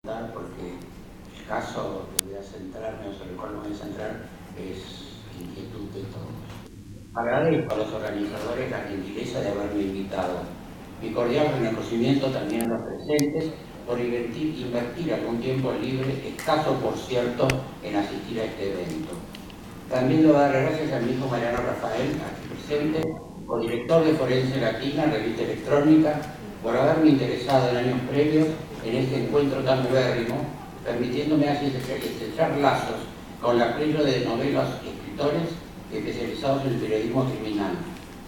Porque el caso que voy a centrarme, o sobre el cual me voy a centrar, es inquietud de todos. Agradezco a los organizadores la gentileza de haberme invitado. Mi cordial reconocimiento también a los presentes por invertir algún tiempo libre, escaso por cierto, en asistir a este evento. También le voy a dar gracias a mi hijo Mariano Rafael, aquí presente, codirector de Forense Latina, revista electrónica, por haberme interesado en años previos en este encuentro tan ubérrimo, permitiéndome así estrechar lazos con la playa de novelas y escritores especializados en el periodismo criminal.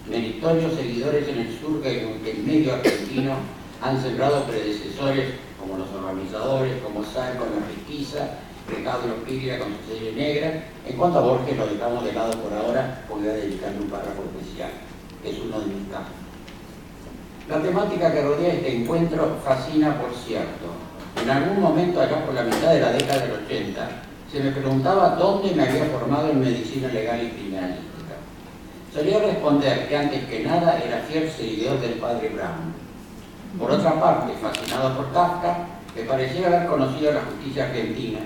Meritorios seguidores en el sur que el medio argentino han sembrado predecesores como los organizadores, como Sal con la pesquisa, Ricardo Piria con su serie negra. En cuanto a Borges lo dejamos de lado por ahora porque voy a dedicarle un párrafo especial, que es uno de mis casos. La temática que rodea este encuentro fascina, por cierto. En algún momento, allá por la mitad de la década del 80, se me preguntaba dónde me había formado en medicina legal y criminalística. Solía responder que antes que nada era fiel seguidor del padre Brown. Por otra parte, fascinado por Kafka, que parecía haber conocido la justicia argentina,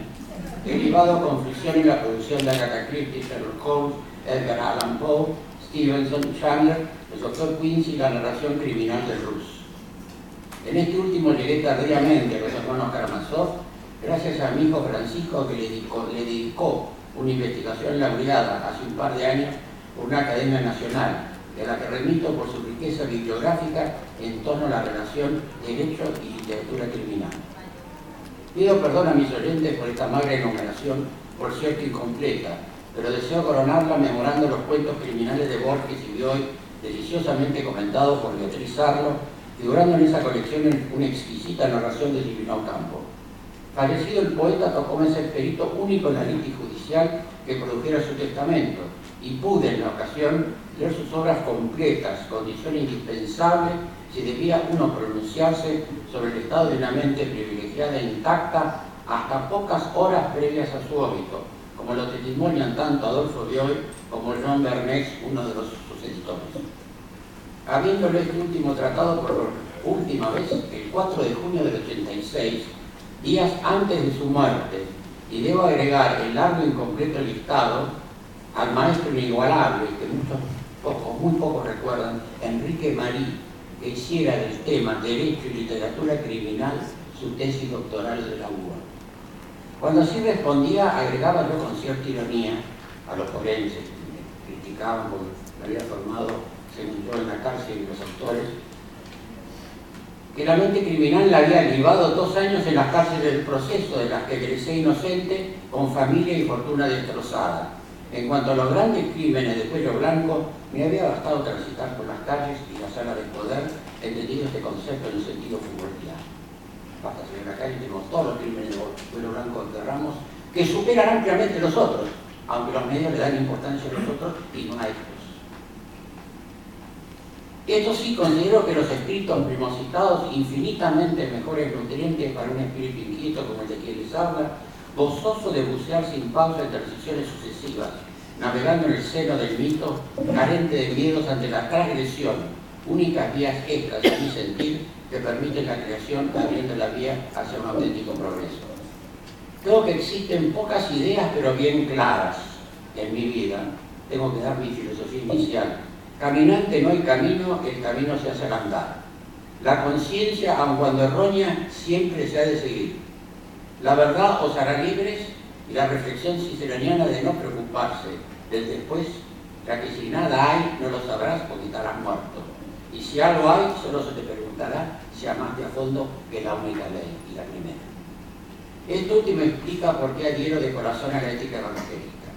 he llevado confusión en la producción de Agatha Christie, Sherlock Holmes, Edgar Allan Poe, Stevenson, Chandler, el doctor Quincy y la narración criminal de Rus. En este último llegué tardíamente a los hermanos Karamazov, gracias a mi hijo Francisco que le dedicó una investigación laureada hace un par de años por una academia nacional, de la que remito por su riqueza bibliográfica en torno a la relación derecho y literatura criminal. Pido perdón a mis oyentes por esta magra enumeración, por cierto incompleta, pero deseo coronarla memorando los cuentos criminales de Borges y Bioy, deliciosamente comentados por Beatriz Arlo, figurando en esa colección una exquisita narración de Silvino Campo. Fallecido el poeta, tocóme ser perito único en la litis judicial que produjera su testamento, y pude en la ocasión leer sus obras completas, condición indispensable si debía uno pronunciarse sobre el estado de una mente privilegiada e intacta hasta pocas horas previas a su óbito, como lo testimonian tanto Adolfo Bioy como Jean Bernays, uno de sus editores. Habiéndolo este último tratado por última vez el 4 de junio del 86, días antes de su muerte, y debo agregar el largo e incompleto listado al maestro inigualable, que muy pocos recuerdan, Enrique Marí, que hiciera del tema Derecho y Literatura Criminal su tesis doctoral de la UBA. Cuando así respondía, agregaba yo con cierta ironía a los forenses que me criticaban porque me había formado, según yo, en la cárcel y los autores, que la mente criminal la había llevado 2 años en las cárceles del proceso, de las que egresé inocente, con familia y fortuna destrozada. En cuanto a los grandes crímenes de cuello blanco, me había bastado transitar por las calles y la sala de poder, entendido este concepto en el sentido futbolístico. Basta salir a la calle y tenemos todos los crímenes de cuello blanco que querramos, que superan ampliamente los otros, aunque los medios le dan importancia a los otros y no a estos. Esto sí, considero que los escritos primocitados, infinitamente mejores nutrientes para un espíritu inquieto como el de quien les habla, gozoso de bucear sin pausa en transiciones sucesivas, navegando en el seno del mito, carente de miedos ante la transgresión, únicas vías estas, a mi sentir, que permiten la creación abriendo la vía hacia un auténtico progreso. Creo que existen pocas ideas, pero bien claras en mi vida. Tengo que dar mi filosofía inicial. Caminante no hay camino, el camino se hace al andar. La conciencia, aun cuando errónea, siempre se ha de seguir. La verdad os hará libres y la reflexión ciceroniana de no preocuparse del después, ya que si nada hay, no lo sabrás porque estarás muerto. Y si algo hay, solo se te preguntará si amaste a fondo, que es la única ley y la primera. Esto último explica por qué adhiero de corazón a la ética evangélica.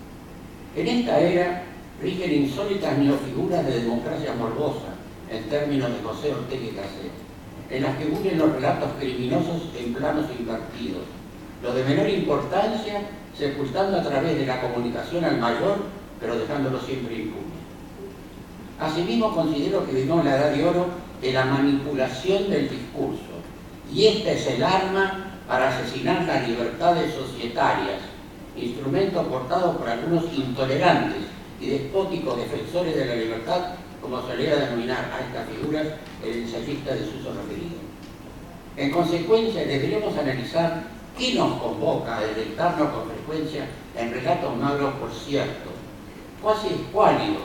En esta era rigen insólitas neofiguras de democracia morbosa, en términos de José Ortega y Gasset, en las que unen los relatos criminosos en planos invertidos, lo de menor importancia sepultando a través de la comunicación al mayor, pero dejándolo siempre impune. Asimismo, considero que vivimos la edad de oro de la manipulación del discurso, y esta es el arma para asesinar las libertades societarias, instrumento aportado por algunos intolerantes y despóticos defensores de la libertad, como solía denominar a estas figuras el ensayista de Suso referido. En consecuencia, deberíamos analizar qué nos convoca a deleitarnos con frecuencia en relatos magros, por cierto, cuasi escuálidos,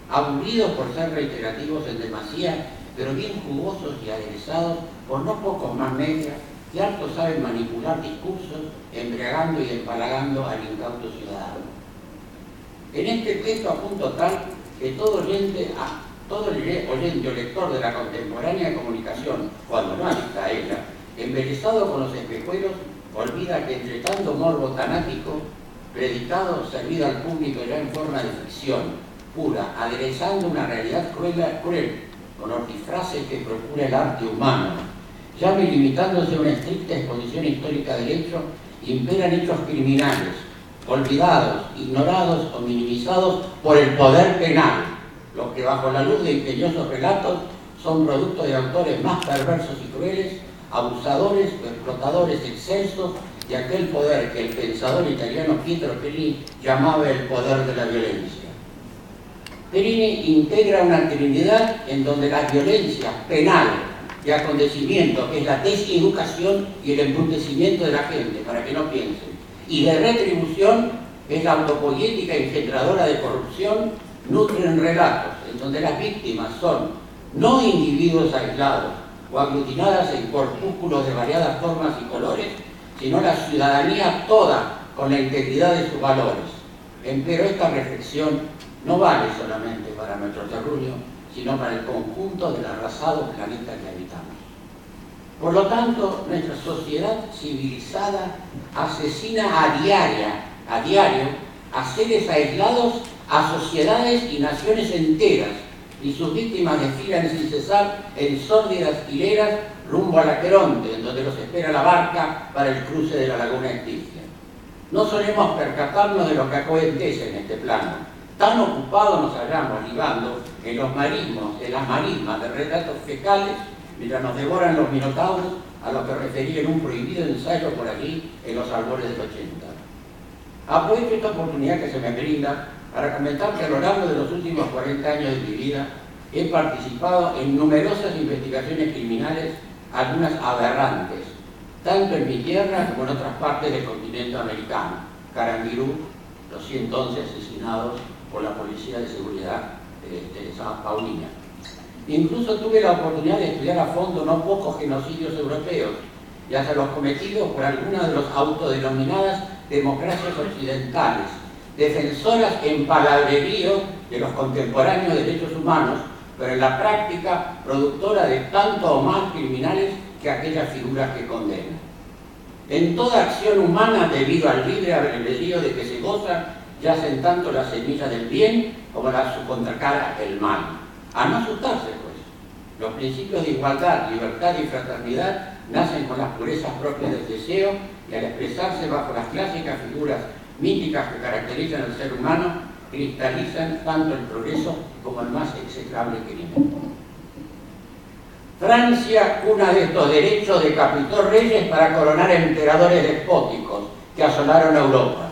aburridos por ser reiterativos en demasía, pero bien jugosos y aderezados por no pocos más medias que harto saben manipular discursos, embriagando y empalagando al incauto ciudadano. En este texto apunto tal que todo oyente o lector de la contemporánea comunicación, cuando no está ella, embelesado con los espejuelos, olvida que entre tanto morbo tanático, predicado, servido al público ya en forma de ficción pura, aderezando una realidad cruel, con hortifrases que procura el arte humano, ya limitándose a una estricta exposición histórica del hecho, imperan hechos criminales, olvidados, ignorados o minimizados por el poder penal, los que bajo la luz de ingeniosos relatos son producto de autores más perversos y crueles, abusadores o explotadores excelsos de aquel poder que el pensador italiano Pietro Perini llamaba el poder de la violencia. Perini integra una trinidad en donde la violencia penal y acontecimiento, que es la deseducación y el embrutecimiento de la gente para que no piensen, y de retribución, que es la autopoética engendradora de corrupción, nutren relatos en donde las víctimas son no individuos aislados o aglutinadas en corpúsculos de variadas formas y colores, sino la ciudadanía toda con la integridad de sus valores. Empero esta reflexión no vale solamente para nuestro terruño, sino para el conjunto del arrasado planeta que habitamos. Por lo tanto, nuestra sociedad civilizada asesina a diario a seres aislados, a sociedades y naciones enteras, y sus víctimas desfilan sin cesar en sórdidas hileras rumbo al Aqueronte, en donde los espera la barca para el cruce de la laguna Estigia. No solemos percatarnos de lo que acontece en este plano. Tan ocupados nos hallamos libando en los marismos, en las marismas de relatos fecales, mientras nos devoran los minotauros, a lo que referí en un prohibido ensayo por allí en los albores del 80. Aprovecho esta oportunidad que se me brinda para comentar que a lo largo de los últimos 40 años de mi vida he participado en numerosas investigaciones criminales, algunas aberrantes, tanto en mi tierra como en otras partes del continente americano. Carandiru, los 111 asesinados por la Policía de Seguridad de San Paulina. Incluso tuve la oportunidad de estudiar a fondo no pocos genocidios europeos, y hasta los cometidos por algunas de las autodenominadas democracias occidentales, defensoras en palabrerío de los contemporáneos derechos humanos, pero en la práctica productora de tanto o más criminales que aquellas figuras que condenan. En toda acción humana, debido al libre albedrío de que se goza, yacen tanto las semillas del bien como su contracara, el mal. A no asustarse, pues. Los principios de igualdad, libertad y fraternidad nacen con las purezas propias del deseo y al expresarse bajo las clásicas figuras míticas que caracterizan al ser humano, cristalizan tanto el progreso como el más execrable crimen. Francia, cuna de estos derechos, decapitó reyes para coronar emperadores despóticos que asolaron a Europa.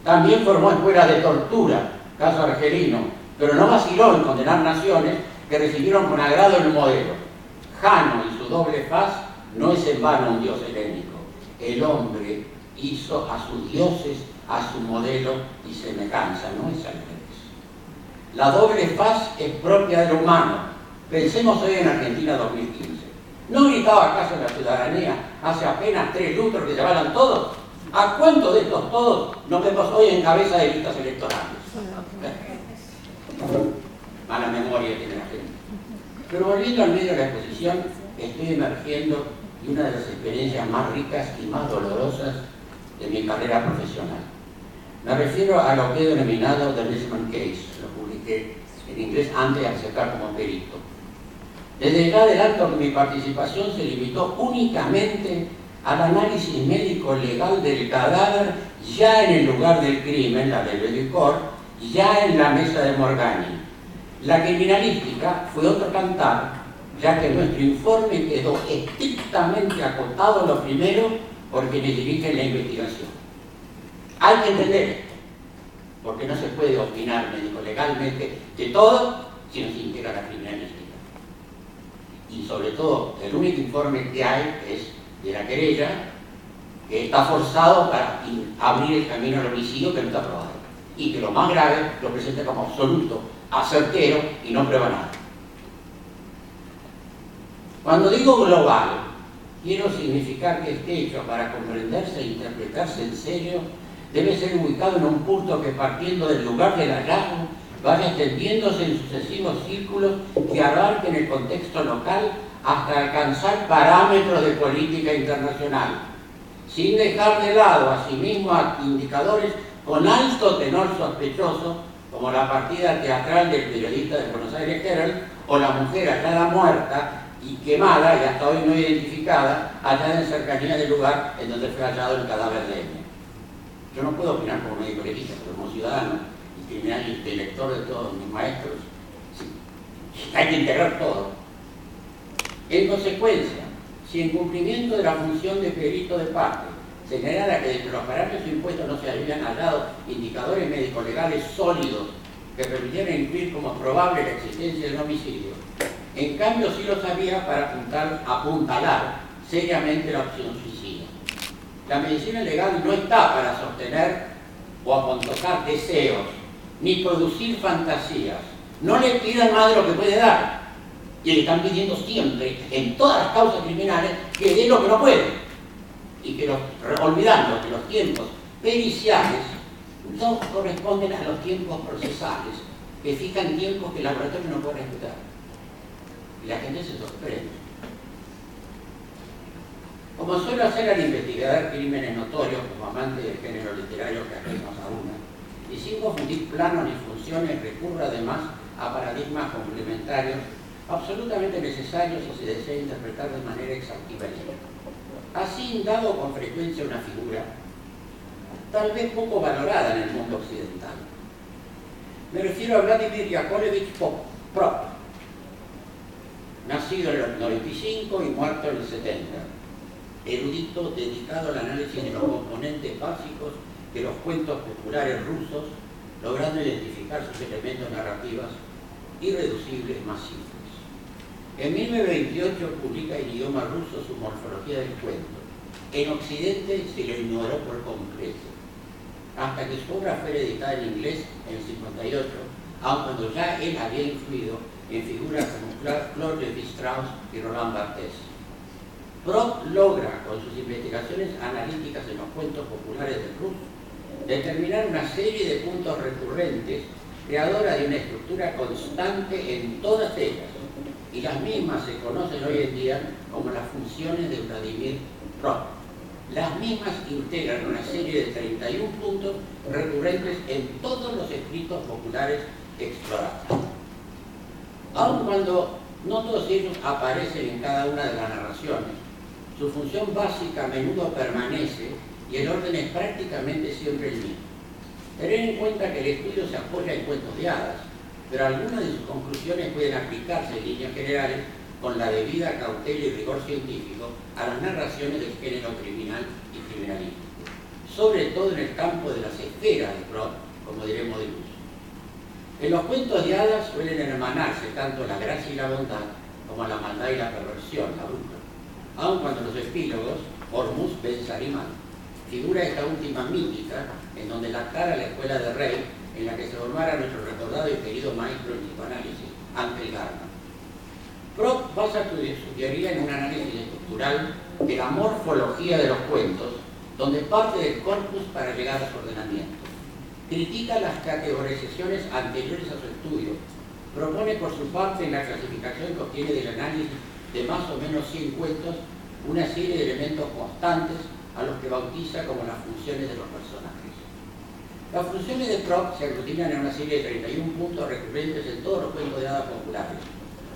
También formó escuelas de tortura, caso argelino, pero no vaciló en condenar naciones que recibieron con agrado el modelo. Jano y su doble faz no es en vano un dios helénico. El hombre hizo a sus dioses a su modelo y semejanza, no es al revés. La doble faz es propia del humano. Pensemos hoy en Argentina 2015. ¿No gritaba acaso la ciudadanía hace apenas 3 lustros que se avalan todos? ¿A cuántos de estos todos nos vemos hoy en cabeza de listas electorales? Mala memoria tiene la gente. Pero volviendo al medio de la exposición, estoy emergiendo de una de las experiencias más ricas y más dolorosas de mi carrera profesional. Me refiero a lo que he denominado The Lisbon Case. Lo publiqué en inglés antes de aceptar como perito. Desde ya adelanto que mi participación se limitó únicamente al análisis médico legal del cadáver ya en el lugar del crimen, la de Ledicor, ya en la mesa de Morgagni. La criminalística fue otro cantar, ya que nuestro informe quedó estrictamente acotado a lo primero por quienes dirigen la investigación. Hay que entender esto, porque no se puede opinar médico-legalmente de todo si no se integra la criminalística. y sobre todo el único informe que hay es de la querella, que está forzado para abrir el camino al homicidio que no está probado. Y que lo más grave lo presenta como absoluto, acertero y no prueba nada. Cuando digo global, quiero significar que este hecho, para comprenderse e interpretarse en serio, debe ser ubicado en un punto que, partiendo del lugar del hallazgo, vaya extendiéndose en sucesivos círculos que abarquen el contexto local hasta alcanzar parámetros de política internacional, sin dejar de lado asimismo indicadores con alto tenor sospechoso, como la partida teatral del periodista de Buenos Aires Herald o la mujer hallada muerta y quemada y hasta hoy no identificada, hallada en cercanía del lugar en donde fue hallado el cadáver de ella. Yo no puedo opinar como médico legista, pero como ciudadano y criminal y lector de todos mis maestros, sí, hay que integrar todo. En consecuencia, si en cumplimiento de la función de perito de parte señalara que dentro de los parámetros impuestos no se habían hallado indicadores médico-legales sólidos que permitieran incluir como probable la existencia de un homicidio, en cambio sí los había para apuntalar seriamente la opción suicida. La medicina legal no está para sostener o acontocar deseos, ni producir fantasías. No le pidan más de lo que puede dar. Y le están pidiendo siempre, en todas las causas criminales, que dé lo que no puede. Y que olvidando que los tiempos periciales no corresponden a los tiempos procesales, que fijan tiempos que el laboratorio no puede respetar. Y la gente se sorprende. Como suelo hacer al investigar crímenes notorios como amante del género literario que ajenos a una, y sin confundir planos ni funciones, recurro además a paradigmas complementarios absolutamente necesarios si se desea interpretar de manera exhaustiva el libro. Así, dado con frecuencia una figura, tal vez poco valorada en el mundo occidental. Me refiero a Vladimir Yakovlevich Prop, nacido en el 95 y muerto en el 70, erudito dedicado al análisis de los componentes básicos de los cuentos populares rusos, logrando identificar sus elementos narrativos irreducibles más simples. En 1928 publica en idioma ruso su Morfología del cuento. En Occidente se lo ignoró por completo, hasta que su obra fue editada en inglés en el 58, aun cuando ya él había influido en figuras como Claude Lévi-Strauss y Roland Barthes. Prop logra, con sus investigaciones analíticas en los cuentos populares del ruso, determinar una serie de puntos recurrentes, creadora de una estructura constante en todas ellas, y las mismas se conocen hoy en día como las funciones de Vladimir Prop. Las mismas integran una serie de 31 puntos recurrentes en todos los escritos populares explorados. Aun cuando no todos ellos aparecen en cada una de las narraciones, su función básica a menudo permanece y el orden es prácticamente siempre el mismo. Tener en cuenta que el estudio se apoya en cuentos de hadas, pero algunas de sus conclusiones pueden aplicarse en líneas generales con la debida cautela y rigor científico a las narraciones del género criminal y criminalístico, sobre todo en el campo de las esferas de Prop, como diremos de luz. En los cuentos de hadas suelen hermanarse tanto la gracia y la bondad como la maldad y la perversión, la bruja, aun cuando los epílogos, Hormuz Ben Sarimán, figura esta última mítica en donde lactara la escuela de Rey en la que se formara nuestro recordado y querido maestro en psicoanálisis, Ángel Garner. Prop basa su teoría en un análisis estructural de la morfología de los cuentos, donde parte del corpus para llegar a su ordenamiento. Critica las categorizaciones anteriores a su estudio, propone por su parte en la clasificación que obtiene del análisis de más o menos 100 cuentos una serie de elementos constantes a los que bautiza como las funciones de los personajes. Las funciones de Prop se aglutinan en una serie de 31 puntos recurrentes en todos los cuentos de hadas populares,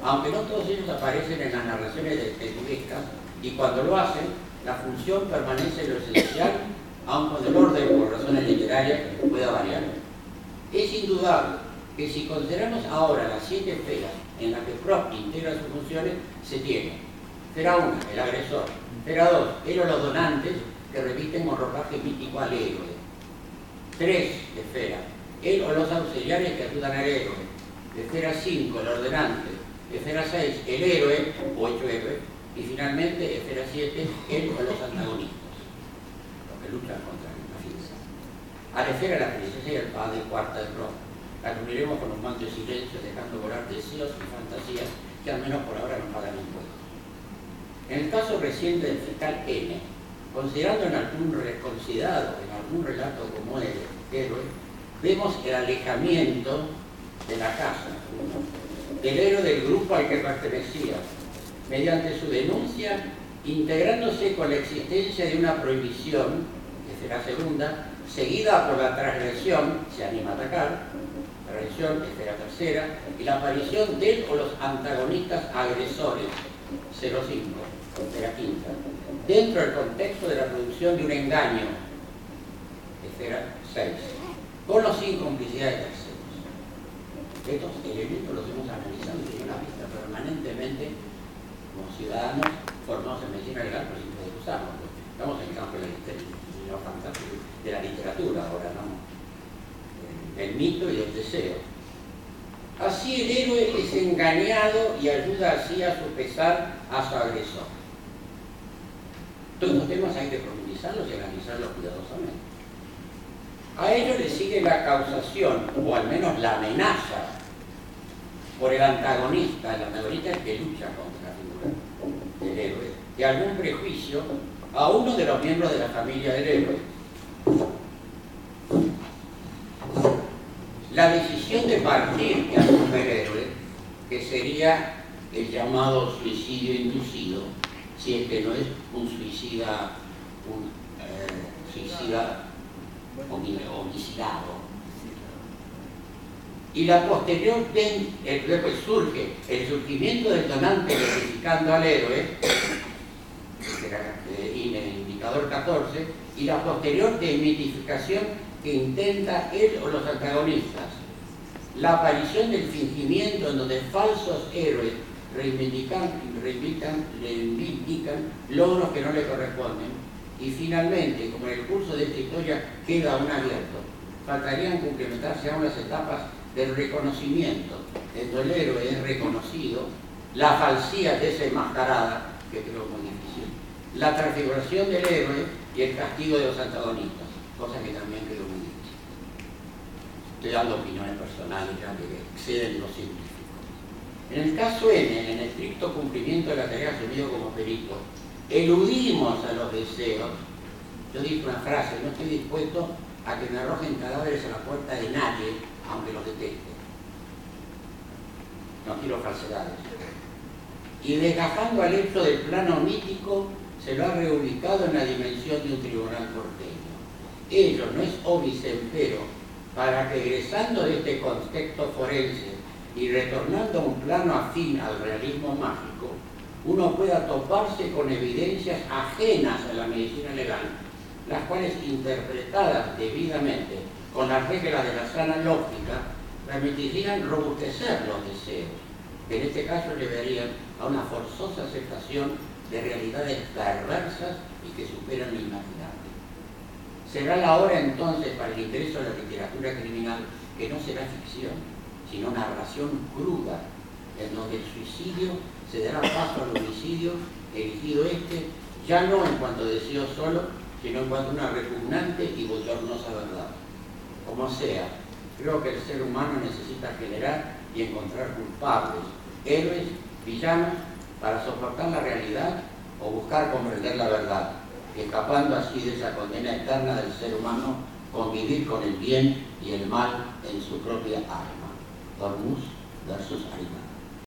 aunque no todos ellos aparecen en las narraciones detectivescas, y cuando lo hacen, la función permanece en lo esencial, aun cuando el orden por razones literarias pueda variar. Es indudable que si consideramos ahora las 7 esferas en las que Prop integra sus funciones, se tiene esfera 1, el agresor; esfera 2, héroes los donantes que revisten con ropaje mítico al héroe; 3, esfera, él o los auxiliares que ayudan al héroe; esfera 5, el ordenante; Esfera 6, el héroe o hecho héroe. Y finalmente, esfera 7, él o los antagonistas, los que luchan contra la física. A la esfera la princesa y el padre, cuarta de rojo. La cubriremos con un manto de silencio, dejando volar deseos y fantasías que al menos por ahora no pagan impuestos. En el caso reciente del fiscal N, considerado en algún relato como héroe, vemos el alejamiento de la casa, del héroe del grupo al que pertenecía, mediante su denuncia, integrándose con la existencia de una prohibición, que será segunda, seguida por la transgresión, se anima a atacar, transgresión, esfera tercera, y la aparición de él o los antagonistas agresores, 05, esfera quinta, dentro del contexto de la producción de un engaño, esfera 6, con o sin complicidad de terceros. Estos elementos los hemos analizado y tenido una vista permanentemente como ciudadanos formados en medicina legal, pero siempre usamos. Estamos en el campo de la literatura ahora, ¿no? El mito y el deseo. Así el héroe es engañado y ayuda así a sopesar a su agresor. Todos los temas hay que profundizarlos y analizarlos cuidadosamente. A ello le sigue la causación, o al menos la amenaza, por el antagonista es que lucha contra la figura del héroe, de algún prejuicio a uno de los miembros de la familia del héroe. La decisión de partir que asume el héroe, que sería el llamado suicidio inducido, si es que no es un suicida homicidado. Y la posterior, luego surge el surgimiento del donante identificando al héroe, que era el indicador 14, y la posterior desmitificación que intenta él o los antagonistas. La aparición del fingimiento en donde falsos héroes reivindican logros que no le corresponden. Y finalmente, como en el curso de esta historia queda aún abierto, faltarían complementarse aún las etapas del reconocimiento, en donde el héroe es reconocido, la falsía desenmascarada, que creo muy difícil, la transfiguración del héroe y el castigo de los antagonistas, cosa que también creo muy difícil. Estoy dando opiniones personales ya que exceden lo científico. En el caso N, en el estricto cumplimiento de la tarea asumido como perito, eludimos a los deseos. Yo dije una frase: no estoy dispuesto a que me arrojen cadáveres a la puerta de nadie, aunque los deteste. No quiero falsedades. Y desgajando al hecho del plano mítico, se lo ha reubicado en la dimensión de un tribunal porteño. Ello no es obis empero para que, egresando de este contexto forense y retornando a un plano afín al realismo mágico, uno pueda toparse con evidencias ajenas a la medicina legal, las cuales, interpretadas debidamente con las reglas de la sana lógica, permitirían robustecer los deseos, que en este caso llevarían a una forzosa aceptación de realidades perversas y que superan lo imaginable. Será la hora entonces, para el ingreso de la literatura criminal, que no será ficción, sino narración cruda, en donde el suicidio se dará paso al homicidio, erigido ya no en cuanto a deseo solo, sino en cuanto a una repugnante y bochornosa verdad. Como sea, creo que el ser humano necesita generar y encontrar culpables, héroes, villanos, para soportar la realidad o buscar comprender la verdad, escapando así de esa condena eterna del ser humano, convivir con el bien y el mal en su propia alma. Hormuz versus Ariman.